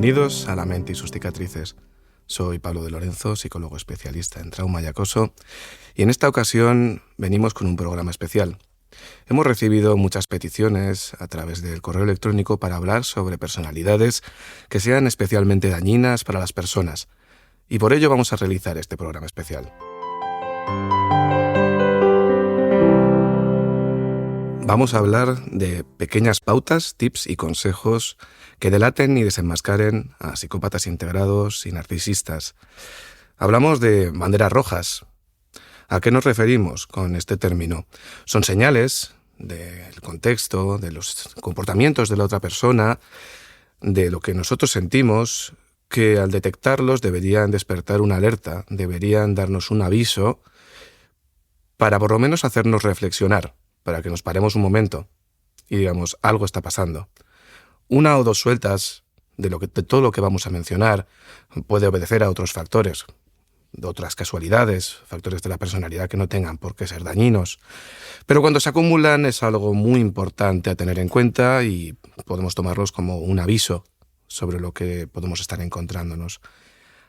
Bienvenidos a La mente y sus cicatrices. Soy Pablo de Lorenzo, psicólogo especialista en trauma y acoso, y en esta ocasión venimos con un programa especial. Hemos recibido muchas peticiones a través del correo electrónico para hablar sobre personalidades que sean especialmente dañinas para las personas, y por ello vamos a realizar este programa especial. Vamos a hablar de pequeñas pautas, tips y consejos que delaten y desenmascaren a psicópatas integrados y narcisistas. Hablamos de banderas rojas. ¿A qué nos referimos con este término? Son señales del contexto, de los comportamientos de la otra persona, de lo que nosotros sentimos, que al detectarlos deberían despertar una alerta, deberían darnos un aviso para por lo menos hacernos reflexionar, para que nos paremos un momento y digamos, algo está pasando. Una o dos sueltas de todo lo que vamos a mencionar puede obedecer a otros factores, de otras casualidades, factores de la personalidad que no tengan por qué ser dañinos. Pero cuando se acumulan es algo muy importante a tener en cuenta y podemos tomarlos como un aviso sobre lo que podemos estar encontrándonos.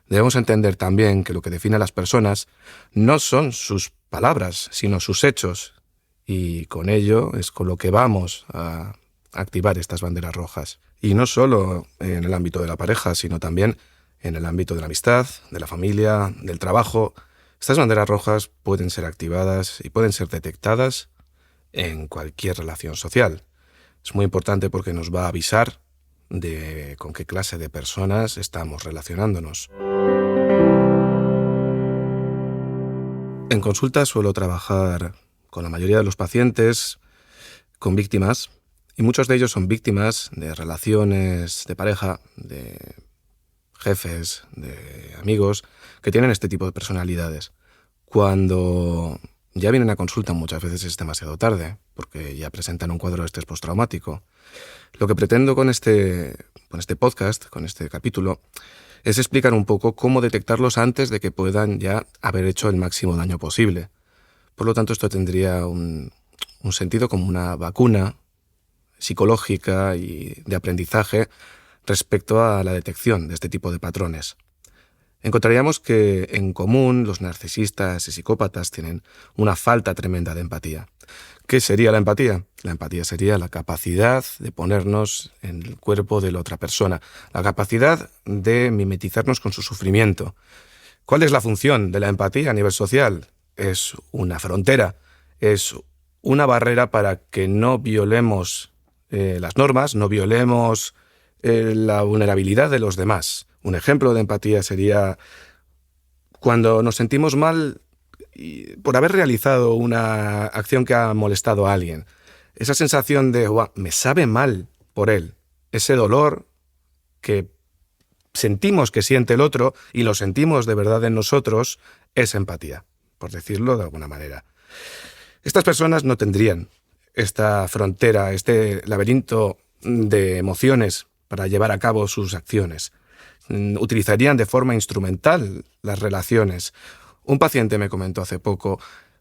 Debemos entender también que lo que define a las personas no son sus palabras, sino sus hechos. Y con ello es con lo que vamos a activar estas banderas rojas. Y no solo en el ámbito de la pareja, sino también en el ámbito de la amistad, de la familia, del trabajo. Estas banderas rojas pueden ser activadas y pueden ser detectadas en cualquier relación social. Es muy importante porque nos va a avisar de con qué clase de personas estamos relacionándonos. En consulta suelo trabajar con la mayoría de los pacientes con víctimas, y muchos de ellos son víctimas de relaciones de pareja, de jefes, de amigos, que tienen este tipo de personalidades. Cuando ya vienen a consulta muchas veces es demasiado tarde, porque ya presentan un cuadro de estrés postraumático. Lo que pretendo con este podcast, con este capítulo, es explicar un poco cómo detectarlos antes de que puedan ya haber hecho el máximo daño posible. Por lo tanto, esto tendría un sentido como una vacuna psicológica y de aprendizaje respecto a la detección de este tipo de patrones. Encontraríamos que en común los narcisistas y psicópatas tienen una falta tremenda de empatía. ¿Qué sería la empatía? La empatía sería la capacidad de ponernos en el cuerpo de la otra persona, la capacidad de mimetizarnos con su sufrimiento. ¿Cuál es la función de la empatía a nivel social? Es una frontera, es una barrera para que no violemos las normas, no violemos la vulnerabilidad de los demás. Un ejemplo de empatía sería cuando nos sentimos mal por haber realizado una acción que ha molestado a alguien. Esa sensación de, me sabe mal por él. Ese dolor que sentimos que siente el otro y lo sentimos de verdad en nosotros es empatía, por decirlo de alguna manera. Estas personas no tendrían esta frontera, este laberinto de emociones para llevar a cabo sus acciones. Utilizarían de forma instrumental las relaciones. Un paciente me comentó hace poco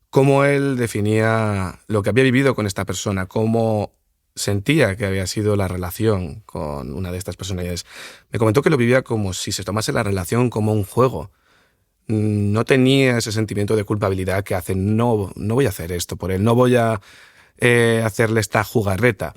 cómo él definía lo que había vivido con esta persona, cómo sentía que había sido la relación con una de estas personalidades. Me comentó que lo vivía como si se tomase la relación como un juego. No tenía ese sentimiento de culpabilidad que hace, no voy a hacer esto por él, no voy a hacerle esta jugarreta.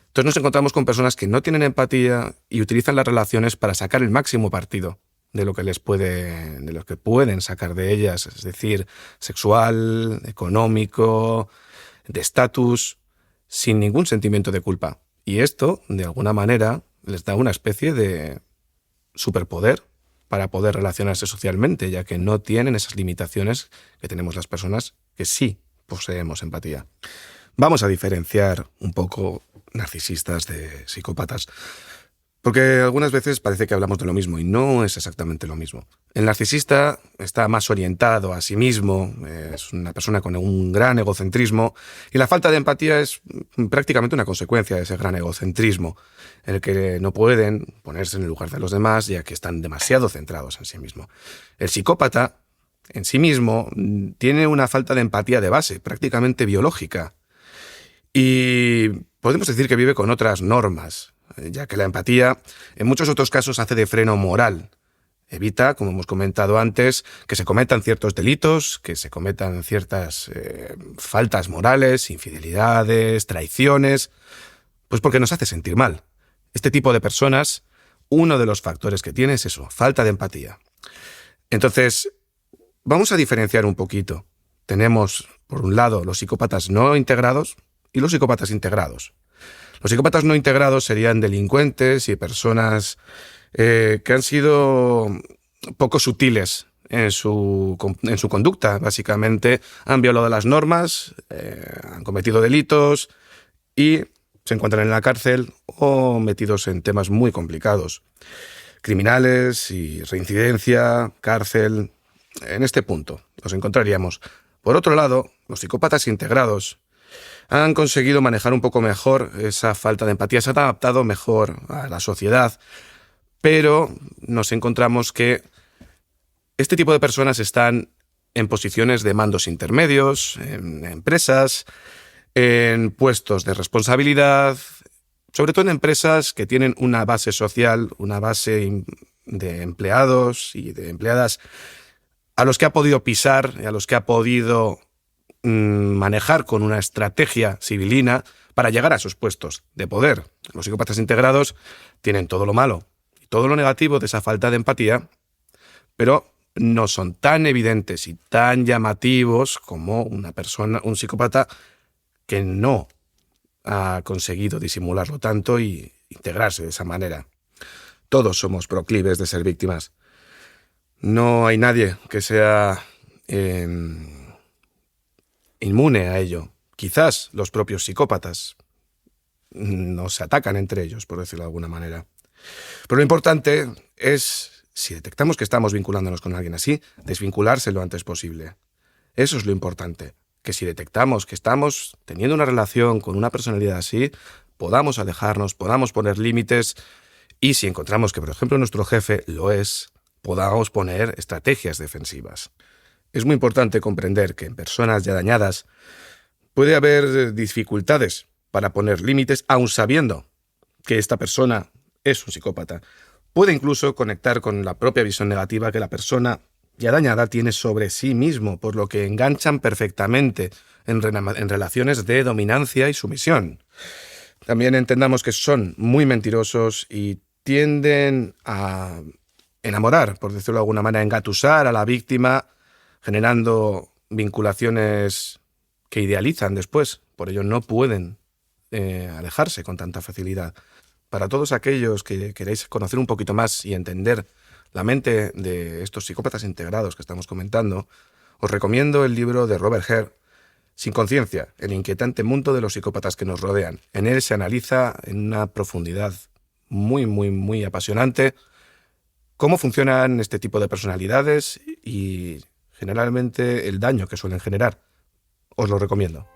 Entonces nos encontramos con personas que no tienen empatía y utilizan las relaciones para sacar el máximo partido de lo que pueden sacar de ellas, es decir, sexual, económico, de estatus, sin ningún sentimiento de culpa. Y esto, de alguna manera, les da una especie de superpoder para poder relacionarse socialmente, ya que no tienen esas limitaciones que tenemos las personas que sí poseemos empatía. Vamos a diferenciar un poco narcisistas de psicópatas, porque algunas veces parece que hablamos de lo mismo y no es exactamente lo mismo. El narcisista está más orientado a sí mismo, es una persona con un gran egocentrismo, y la falta de empatía es prácticamente una consecuencia de ese gran egocentrismo, en el que no pueden ponerse en el lugar de los demás ya que están demasiado centrados en sí mismo. El psicópata en sí mismo tiene una falta de empatía de base, prácticamente biológica, y podemos decir que vive con otras normas. ya que la empatía en muchos otros casos hace de freno moral. Evita, como hemos comentado antes, que se cometan ciertos delitos, que se cometan ciertas faltas morales, infidelidades, traiciones, pues porque nos hace sentir mal. Este tipo de personas, uno de los factores que tiene es eso, falta de empatía. Entonces, vamos a diferenciar un poquito. Tenemos, por un lado, los psicópatas no integrados y los psicópatas integrados. Los psicópatas no integrados serían delincuentes y personas que han sido poco sutiles en su conducta. Básicamente han violado las normas, han cometido delitos y se encuentran en la cárcel o metidos en temas muy complicados. Criminales y reincidencia, cárcel. En este punto los encontraríamos. Por otro lado, los psicópatas integrados han conseguido manejar un poco mejor esa falta de empatía, se han adaptado mejor a la sociedad, pero nos encontramos que este tipo de personas están en posiciones de mandos intermedios, en empresas, en puestos de responsabilidad, sobre todo en empresas que tienen una base social, una base de empleados y de empleadas a los que ha podido pisar y a los que ha podido manejar con una estrategia civilina para llegar a esos puestos de poder. Los psicópatas integrados tienen todo lo malo y todo lo negativo de esa falta de empatía, pero no son tan evidentes y tan llamativos como una persona, un psicópata que no ha conseguido disimularlo tanto y integrarse de esa manera. Todos somos proclives de ser víctimas. No hay nadie que sea inmune a ello. Quizás los propios psicópatas no se atacan entre ellos, por decirlo de alguna manera. Pero lo importante es, si detectamos que estamos vinculándonos con alguien así, desvincularse lo antes posible. Eso es lo importante, que si detectamos que estamos teniendo una relación con una personalidad así, podamos alejarnos, podamos poner límites y si encontramos que, por ejemplo, nuestro jefe lo es, podamos poner estrategias defensivas. Es muy importante comprender que en personas ya dañadas puede haber dificultades para poner límites, aun sabiendo que esta persona es un psicópata. Puede incluso conectar con la propia visión negativa que la persona ya dañada tiene sobre sí mismo, por lo que enganchan perfectamente en relaciones de dominancia y sumisión. También entendamos que son muy mentirosos y tienden a enamorar, por decirlo de alguna manera, engatusar a la víctima, generando vinculaciones que idealizan después. Por ello no pueden alejarse con tanta facilidad. Para todos aquellos que queréis conocer un poquito más y entender la mente de estos psicópatas integrados que estamos comentando, os recomiendo el libro de Robert Hare, Sin conciencia, el inquietante mundo de los psicópatas que nos rodean. En él se analiza en una profundidad muy, muy, muy apasionante cómo funcionan este tipo de personalidades y generalmente el daño que suelen generar. Os lo recomiendo.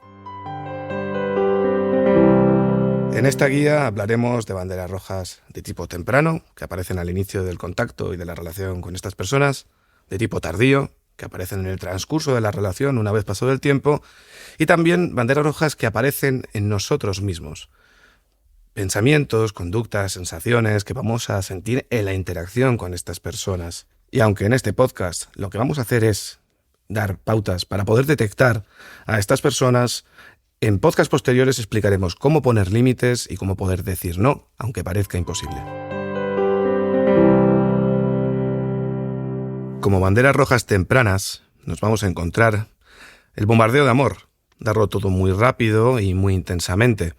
En esta guía hablaremos de banderas rojas de tipo temprano, que aparecen al inicio del contacto y de la relación con estas personas, de tipo tardío, que aparecen en el transcurso de la relación una vez pasado el tiempo, y también banderas rojas que aparecen en nosotros mismos. Pensamientos, conductas, sensaciones que vamos a sentir en la interacción con estas personas. Y aunque en este podcast lo que vamos a hacer es dar pautas para poder detectar a estas personas, en podcasts posteriores explicaremos cómo poner límites y cómo poder decir no, aunque parezca imposible. Como banderas rojas tempranas, nos vamos a encontrar el bombardeo de amor, darlo todo muy rápido y muy intensamente.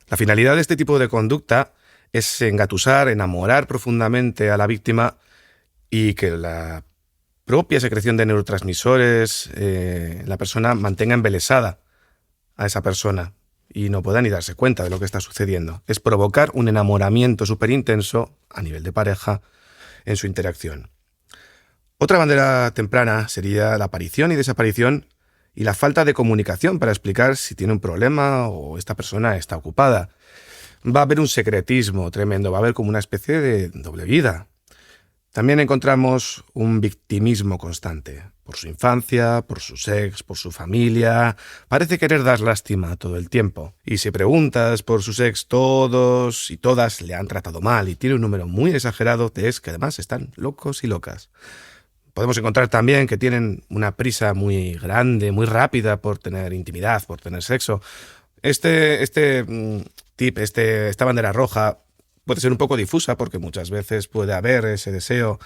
La finalidad de este tipo de conducta es engatusar, enamorar profundamente a la víctima y que la propia secreción de neurotransmisores, la persona mantenga embelesada a esa persona y no pueda ni darse cuenta de lo que está sucediendo. Es provocar un enamoramiento súper intenso a nivel de pareja en su interacción. Otra bandera temprana sería la aparición y desaparición y la falta de comunicación para explicar si tiene un problema o esta persona está ocupada. Va a haber un secretismo tremendo, va a haber como una especie de doble vida. También encontramos un victimismo constante, por su infancia, por sus ex, por su familia. Parece querer dar lástima todo el tiempo. Y si preguntas por sus ex, todos y todas le han tratado mal y tiene un número muy exagerado de ex que además están locos y locas. Podemos encontrar también que tienen una prisa muy grande, muy rápida por tener intimidad, por tener sexo. Esta bandera roja puede ser un poco difusa porque muchas veces puede haber ese deseo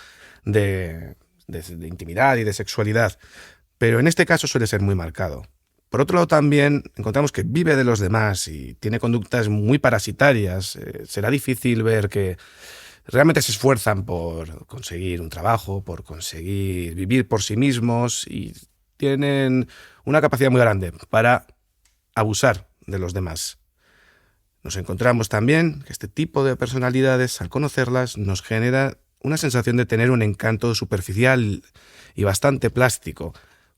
de intimidad y de sexualidad, pero en este caso suele ser muy marcado. Por otro lado, también encontramos que vive de los demás y tiene conductas muy parasitarias. Será difícil ver que realmente se esfuerzan por conseguir un trabajo, por conseguir vivir por sí mismos y tienen una capacidad muy grande para abusar de los demás. Nos encontramos también que este tipo de personalidades, al conocerlas, nos genera una sensación de tener un encanto superficial y bastante plástico,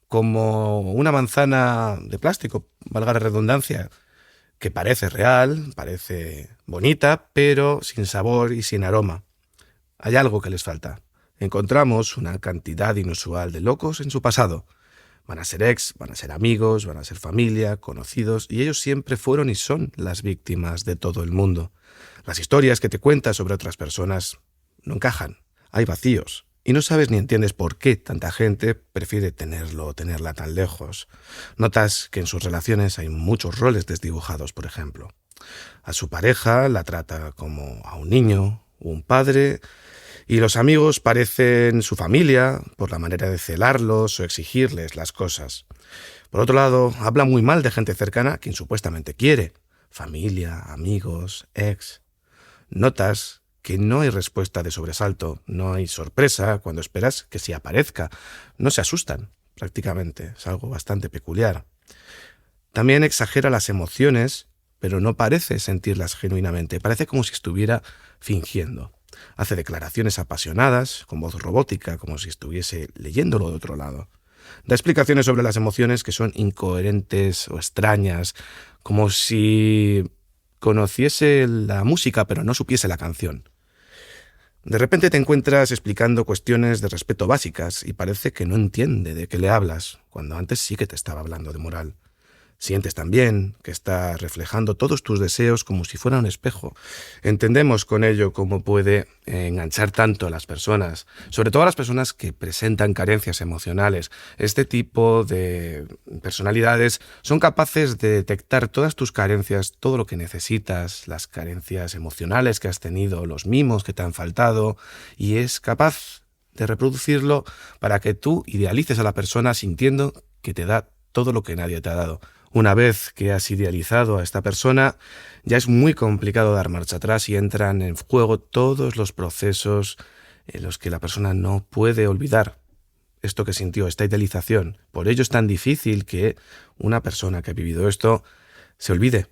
como una manzana de plástico, valga la redundancia, que parece real, parece bonita, pero sin sabor y sin aroma. Hay algo que les falta. Encontramos una cantidad inusual de locos en su pasado. Van a ser ex, van a ser amigos, van a ser familia, conocidos, y ellos siempre fueron y son las víctimas de todo el mundo. Las historias que te cuentas sobre otras personas no encajan. Hay vacíos. Y no sabes ni entiendes por qué tanta gente prefiere tenerlo o tenerla tan lejos. Notas que en sus relaciones hay muchos roles desdibujados, por ejemplo. A su pareja la trata como a un niño, un padre, y los amigos parecen su familia por la manera de celarlos o exigirles las cosas. Por otro lado, habla muy mal de gente cercana a quien supuestamente quiere. Familia, amigos, ex. Notas que no hay respuesta de sobresalto, no hay sorpresa cuando esperas que sí aparezca. No se asustan, prácticamente. Es algo bastante peculiar. También exagera las emociones, pero no parece sentirlas genuinamente. Parece como si estuviera fingiendo. Hace declaraciones apasionadas, con voz robótica, como si estuviese leyéndolo de otro lado. Da explicaciones sobre las emociones que son incoherentes o extrañas, como si conociese la música pero no supiese la canción. De repente te encuentras explicando cuestiones de respeto básicas y parece que no entiende de qué le hablas, cuando antes sí que te estaba hablando de moral. Sientes también que está reflejando todos tus deseos como si fuera un espejo. Entendemos con ello cómo puede enganchar tanto a las personas, sobre todo a las personas que presentan carencias emocionales. Este tipo de personalidades son capaces de detectar todas tus carencias, todo lo que necesitas, las carencias emocionales que has tenido, los mimos que te han faltado, y es capaz de reproducirlo para que tú idealices a la persona sintiendo que te da todo lo que nadie te ha dado. Una vez que has idealizado a esta persona, ya es muy complicado dar marcha atrás y entran en juego todos los procesos en los que la persona no puede olvidar esto que sintió, esta idealización. Por ello es tan difícil que una persona que ha vivido esto se olvide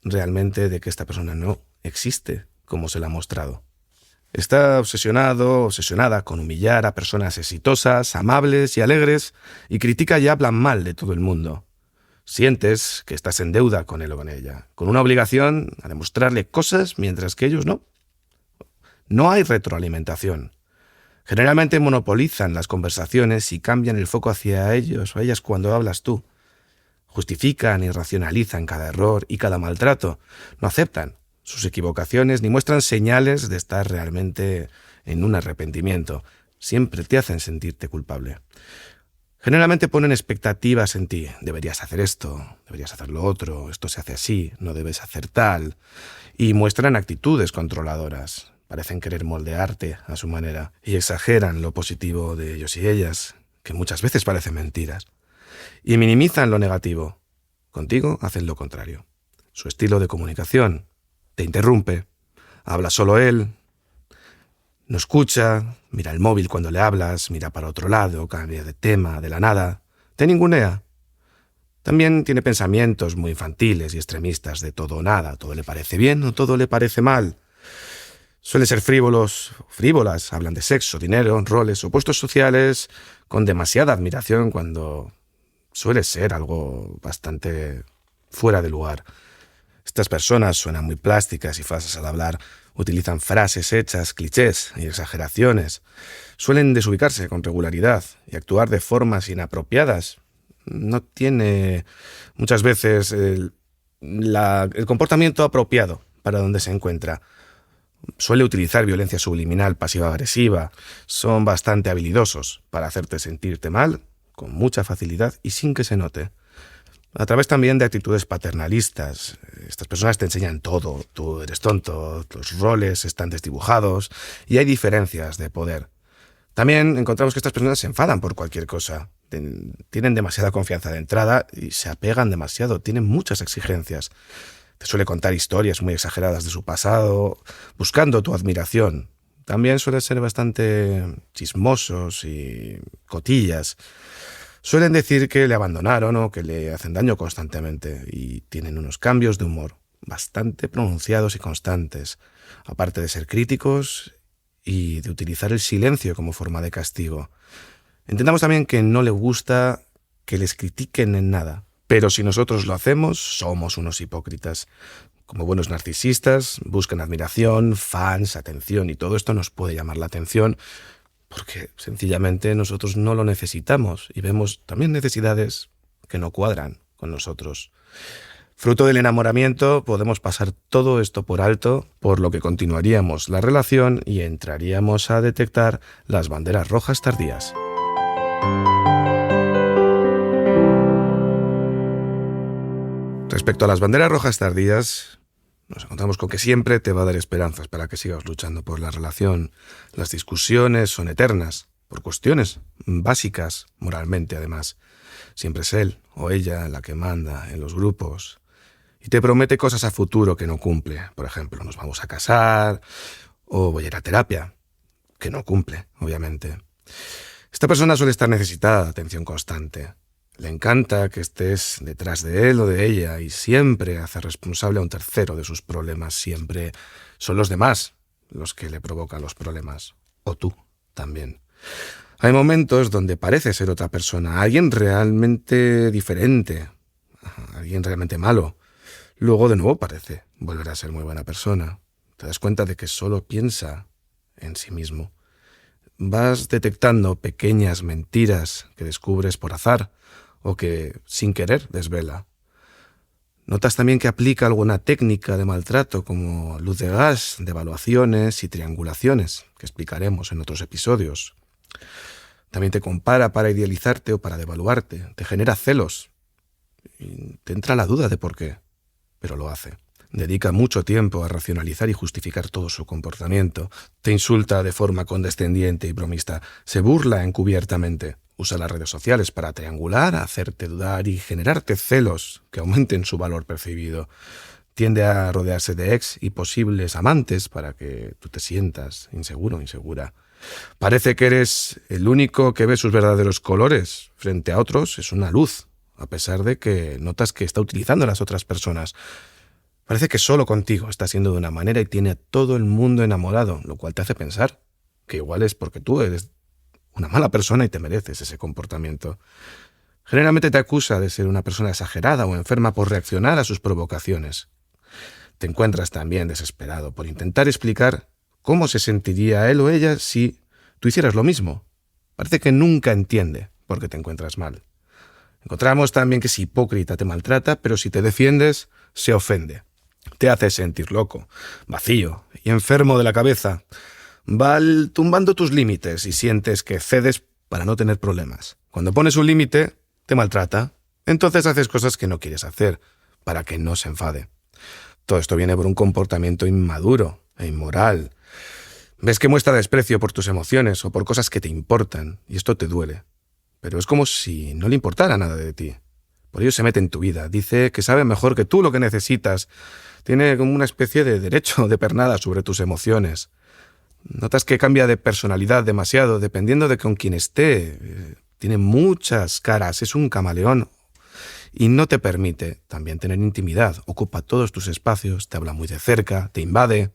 realmente de que esta persona no existe como se la ha mostrado. Está obsesionada con humillar a personas exitosas, amables y alegres y critica y habla mal de todo el mundo. Sientes que estás en deuda con él o con ella, con una obligación a demostrarle cosas mientras que ellos no. No hay retroalimentación. Generalmente monopolizan las conversaciones y cambian el foco hacia ellos o ellas cuando hablas tú. Justifican y racionalizan cada error y cada maltrato. No aceptan sus equivocaciones ni muestran señales de estar realmente en un arrepentimiento. Siempre te hacen sentirte culpable. Generalmente ponen expectativas en ti. Deberías hacer esto, deberías hacer lo otro, esto se hace así, no debes hacer tal. Y muestran actitudes controladoras. Parecen querer moldearte a su manera y exageran lo positivo de ellos y ellas, que muchas veces parecen mentiras. Y minimizan lo negativo. Contigo hacen lo contrario. Su estilo de comunicación te interrumpe, habla solo él, no escucha, mira el móvil cuando le hablas, mira para otro lado, cambia de tema de la nada, te ningunea. También tiene pensamientos muy infantiles y extremistas de todo o nada, todo le parece bien o todo le parece mal. Suelen ser frívolas, hablan de sexo, dinero, roles o puestos sociales con demasiada admiración cuando suele ser algo bastante fuera de lugar. Estas personas suenan muy plásticas y falsas al hablar. Utilizan frases hechas, clichés y exageraciones. Suelen desubicarse con regularidad y actuar de formas inapropiadas. No tiene muchas veces el comportamiento apropiado para donde se encuentra. Suele utilizar violencia subliminal pasiva-agresiva. Son bastante habilidosos para hacerte sentirte mal, con mucha facilidad y sin que se note. A través también de actitudes paternalistas. Estas personas te enseñan todo. Tú eres tonto, los roles están desdibujados y hay diferencias de poder. También encontramos que estas personas se enfadan por cualquier cosa. Tienen demasiada confianza de entrada y se apegan demasiado. Tienen muchas exigencias. Te suele contar historias muy exageradas de su pasado, buscando tu admiración. También suelen ser bastante chismosos y cotillas. Suelen decir que le abandonaron o que le hacen daño constantemente y tienen unos cambios de humor bastante pronunciados y constantes, aparte de ser críticos y de utilizar el silencio como forma de castigo. Entendamos también que no le gusta que les critiquen en nada, pero si nosotros lo hacemos, somos unos hipócritas. Como buenos narcisistas, buscan admiración, fans, atención, y todo esto nos puede llamar la atención porque sencillamente nosotros no lo necesitamos y vemos también necesidades que no cuadran con nosotros. Fruto del enamoramiento podemos pasar todo esto por alto, por lo que continuaríamos la relación y entraríamos a detectar las banderas rojas tardías. Respecto a las banderas rojas tardías, nos encontramos con que siempre te va a dar esperanzas para que sigas luchando por la relación. Las discusiones son eternas, por cuestiones básicas, moralmente además. Siempre es él o ella la que manda en los grupos y te promete cosas a futuro que no cumple. Por ejemplo, nos vamos a casar o voy a ir a terapia, que no cumple, obviamente. Esta persona suele estar necesitada de atención constante. Le encanta que estés detrás de él o de ella y siempre hace responsable a un tercero de sus problemas. Siempre son los demás los que le provocan los problemas. O tú también. Hay momentos donde parece ser otra persona, alguien realmente diferente, alguien realmente malo. Luego de nuevo parece volver a ser muy buena persona. Te das cuenta de que solo piensa en sí mismo. Vas detectando pequeñas mentiras que descubres por azar o que, sin querer, desvela. Notas también que aplica alguna técnica de maltrato como luz de gas, devaluaciones y triangulaciones, que explicaremos en otros episodios. También te compara para idealizarte o para devaluarte, te genera celos y te entra la duda de por qué, pero lo hace. Dedica mucho tiempo a racionalizar y justificar todo su comportamiento. Te insulta de forma condescendiente y bromista. Se burla encubiertamente. Usa las redes sociales para triangular, hacerte dudar y generarte celos que aumenten su valor percibido. Tiende a rodearse de ex y posibles amantes para que tú te sientas inseguro o insegura. Parece que eres el único que ve sus verdaderos colores. Frente a otros es una luz, a pesar de que notas que está utilizando a las otras personas. Parece que solo contigo está siendo de una manera y tiene a todo el mundo enamorado, lo cual te hace pensar que igual es porque tú eres una mala persona y te mereces ese comportamiento. Generalmente te acusa de ser una persona exagerada o enferma por reaccionar a sus provocaciones. Te encuentras también desesperado por intentar explicar cómo se sentiría él o ella si tú hicieras lo mismo. Parece que nunca entiende por qué te encuentras mal. Encontramos también que es hipócrita, te maltrata, pero si te defiendes, se ofende. Te hace sentir loco, vacío y enfermo de la cabeza. Va tumbando tus límites y sientes que cedes para no tener problemas. Cuando pones un límite, te maltrata. Entonces haces cosas que no quieres hacer para que no se enfade. Todo esto viene por un comportamiento inmaduro e inmoral. Ves que muestra desprecio por tus emociones o por cosas que te importan y esto te duele. Pero es como si no le importara nada de ti. Por ello se mete en tu vida. Dice que sabe mejor que tú lo que necesitas. Tiene como una especie de derecho de pernada sobre tus emociones. Notas que cambia de personalidad demasiado dependiendo de con quién esté. Tiene muchas caras, es un camaleón y no te permite también tener intimidad. Ocupa todos tus espacios, te habla muy de cerca, te invade.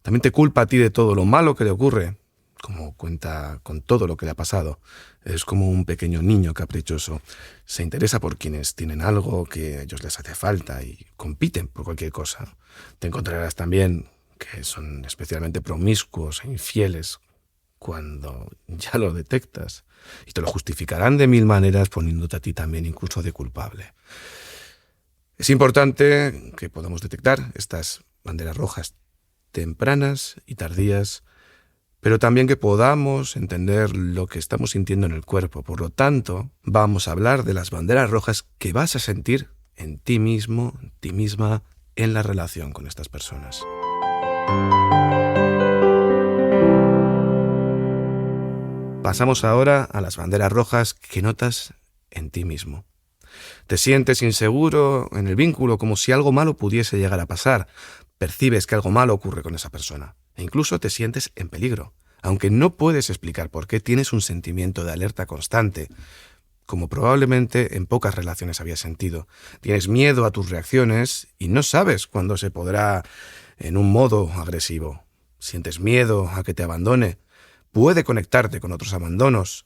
También te culpa a ti de todo lo malo que le ocurre, como cuenta con todo lo que le ha pasado. Es como un pequeño niño caprichoso. Se interesa por quienes tienen algo que a ellos les hace falta y compiten por cualquier cosa. Te encontrarás también que son especialmente promiscuos e infieles cuando ya lo detectas. Y te lo justificarán de mil maneras poniéndote a ti también incluso de culpable. Es importante que podamos detectar estas banderas rojas tempranas y tardías, pero también que podamos entender lo que estamos sintiendo en el cuerpo. Por lo tanto, vamos a hablar de las banderas rojas que vas a sentir en ti mismo, en ti misma, en la relación con estas personas. Pasamos ahora a las banderas rojas que notas en ti mismo. Te sientes inseguro en el vínculo, como si algo malo pudiese llegar a pasar. Percibes que algo malo ocurre con esa persona. E incluso te sientes en peligro. Aunque no puedes explicar por qué, tienes un sentimiento de alerta constante, como probablemente en pocas relaciones habías sentido. Tienes miedo a tus reacciones y no sabes cuándo se podrá en un modo agresivo. Sientes miedo a que te abandone. Puede conectarte con otros abandonos.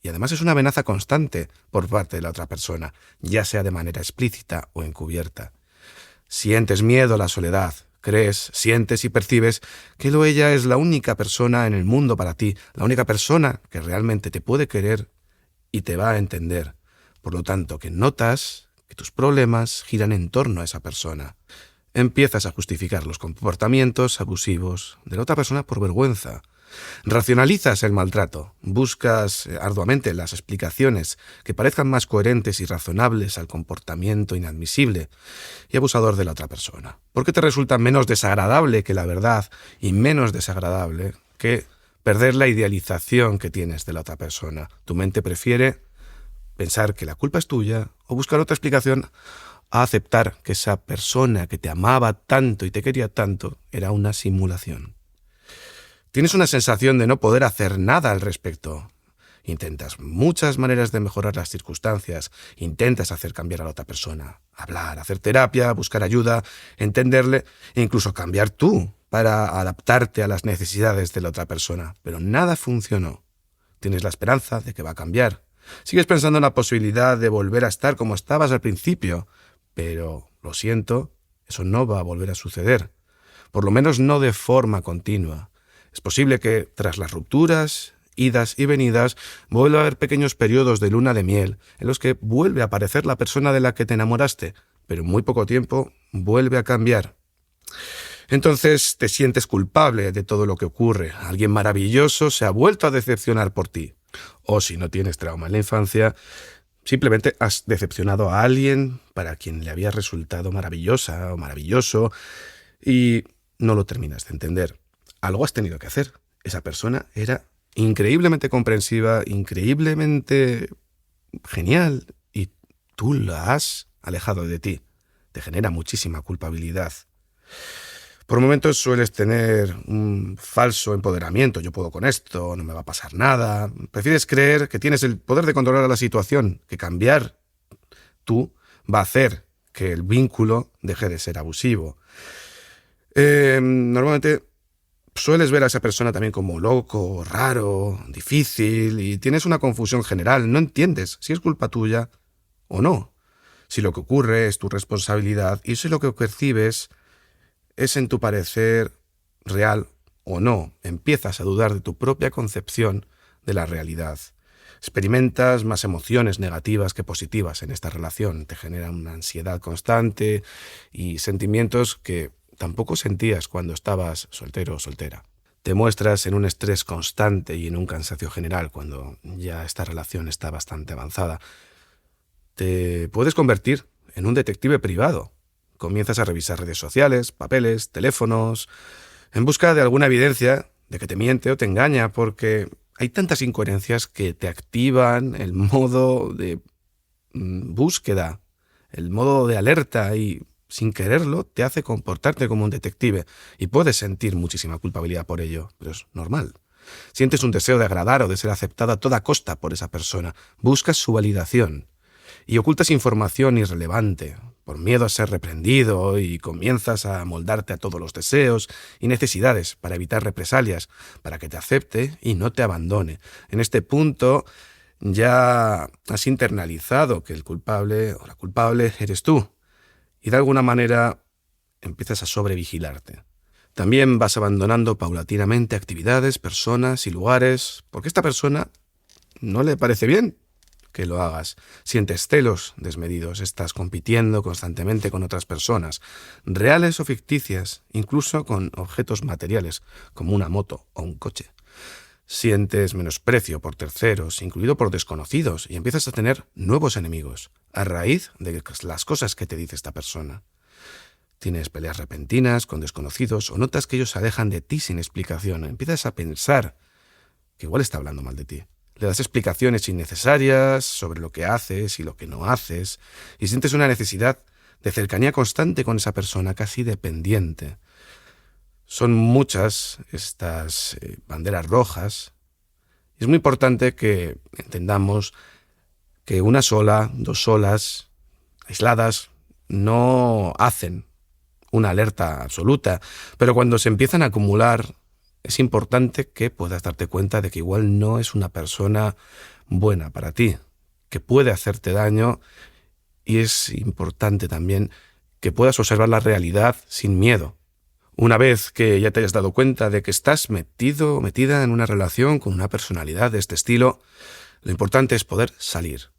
Y además es una amenaza constante por parte de la otra persona, ya sea de manera explícita o encubierta. Sientes miedo a la soledad. Crees, sientes y percibes que él o ella es la única persona en el mundo para ti, la única persona que realmente te puede querer y te va a entender. Por lo tanto, que notas que tus problemas giran en torno a esa persona. Empiezas a justificar los comportamientos abusivos de la otra persona por vergüenza. Racionalizas el maltrato, buscas arduamente las explicaciones que parezcan más coherentes y razonables al comportamiento inadmisible y abusador de la otra persona, porque te resulta menos desagradable que la verdad y menos desagradable que perder la idealización que tienes de la otra persona. Tu mente prefiere pensar que la culpa es tuya o buscar otra explicación a aceptar que esa persona que te amaba tanto y te quería tanto era una simulación. Tienes una sensación de no poder hacer nada al respecto. Intentas muchas maneras de mejorar las circunstancias, intentas hacer cambiar a la otra persona, hablar, hacer terapia, buscar ayuda, entenderle e incluso cambiar tú para adaptarte a las necesidades de la otra persona. Pero nada funcionó. Tienes la esperanza de que va a cambiar. Sigues pensando en la posibilidad de volver a estar como estabas al principio, pero, lo siento, eso no va a volver a suceder. Por lo menos no de forma continua. Es posible que, tras las rupturas, idas y venidas, vuelva a haber pequeños periodos de luna de miel en los que vuelve a aparecer la persona de la que te enamoraste, pero en muy poco tiempo vuelve a cambiar. Entonces te sientes culpable de todo lo que ocurre. Alguien maravilloso se ha vuelto a decepcionar por ti. O si no tienes trauma en la infancia, simplemente has decepcionado a alguien para quien le había resultado maravillosa o maravilloso y no lo terminas de entender. Algo has tenido que hacer. Esa persona era increíblemente comprensiva, increíblemente genial, y tú la has alejado de ti. Te genera muchísima culpabilidad. Por momentos sueles tener un falso empoderamiento. Yo puedo con esto, no me va a pasar nada. Prefieres creer que tienes el poder de controlar la situación, que cambiar tú va a hacer que el vínculo deje de ser abusivo. Normalmente sueles ver a esa persona también como loco, raro, difícil, y tienes una confusión general. No entiendes si es culpa tuya o no. Si lo que ocurre es tu responsabilidad y si lo que percibes es, en tu parecer, real o no. Empiezas a dudar de tu propia concepción de la realidad. Experimentas más emociones negativas que positivas en esta relación. Te generan una ansiedad constante y sentimientos que tampoco sentías cuando estabas soltero o soltera. Te muestras en un estrés constante y en un cansancio general cuando ya esta relación está bastante avanzada. Te puedes convertir en un detective privado. Comienzas a revisar redes sociales, papeles, teléfonos, en busca de alguna evidencia de que te miente o te engaña, porque hay tantas incoherencias que te activan el modo de búsqueda, el modo de alerta, y sin quererlo te hace comportarte como un detective y puedes sentir muchísima culpabilidad por ello, pero es normal. Sientes un deseo de agradar o de ser aceptado a toda costa por esa persona. Buscas su validación y ocultas información irrelevante por miedo a ser reprendido y comienzas a amoldarte a todos los deseos y necesidades para evitar represalias, para que te acepte y no te abandone. En este punto ya has internalizado que el culpable o la culpable eres tú y de alguna manera empiezas a sobrevigilarte. También vas abandonando paulatinamente actividades, personas y lugares, porque a esta persona no le parece bien que lo hagas. Sientes celos desmedidos, estás compitiendo constantemente con otras personas, reales o ficticias, incluso con objetos materiales, como una moto o un coche. Sientes menosprecio por terceros, incluido por desconocidos, y empiezas a tener nuevos enemigos, a raíz de las cosas que te dice esta persona. Tienes peleas repentinas con desconocidos o notas que ellos se alejan de ti sin explicación. Empiezas a pensar que igual está hablando mal de ti. Le das explicaciones innecesarias sobre lo que haces y lo que no haces y sientes una necesidad de cercanía constante con esa persona, casi dependiente. Son muchas estas banderas rojas y es muy importante que entendamos que una sola, dos solas, aisladas, no hacen una alerta absoluta, pero cuando se empiezan a acumular es importante que puedas darte cuenta de que igual no es una persona buena para ti, que puede hacerte daño, y es importante también que puedas observar la realidad sin miedo. Una vez que ya te hayas dado cuenta de que estás metido o metida en una relación con una personalidad de este estilo, lo importante es poder salir.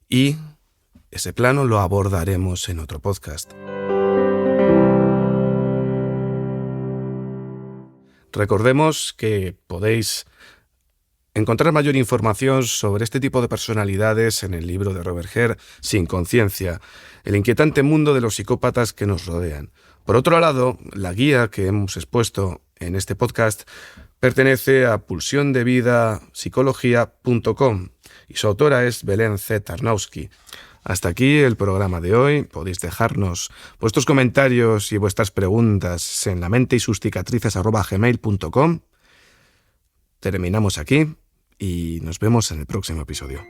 Y ese plano lo abordaremos en otro podcast. Recordemos que podéis encontrar mayor información sobre este tipo de personalidades en el libro de Robert Herr, Sin conciencia, el inquietante mundo de los psicópatas que nos rodean. Por otro lado, la guía que hemos expuesto en este podcast pertenece a pulsiondevidapsicología.com y su autora es Belén C. Tarnowski. Hasta aquí el programa de hoy. Podéis dejarnos vuestros comentarios y vuestras preguntas en lamenteysusticicatrices@gmail.com. Terminamos aquí y nos vemos en el próximo episodio.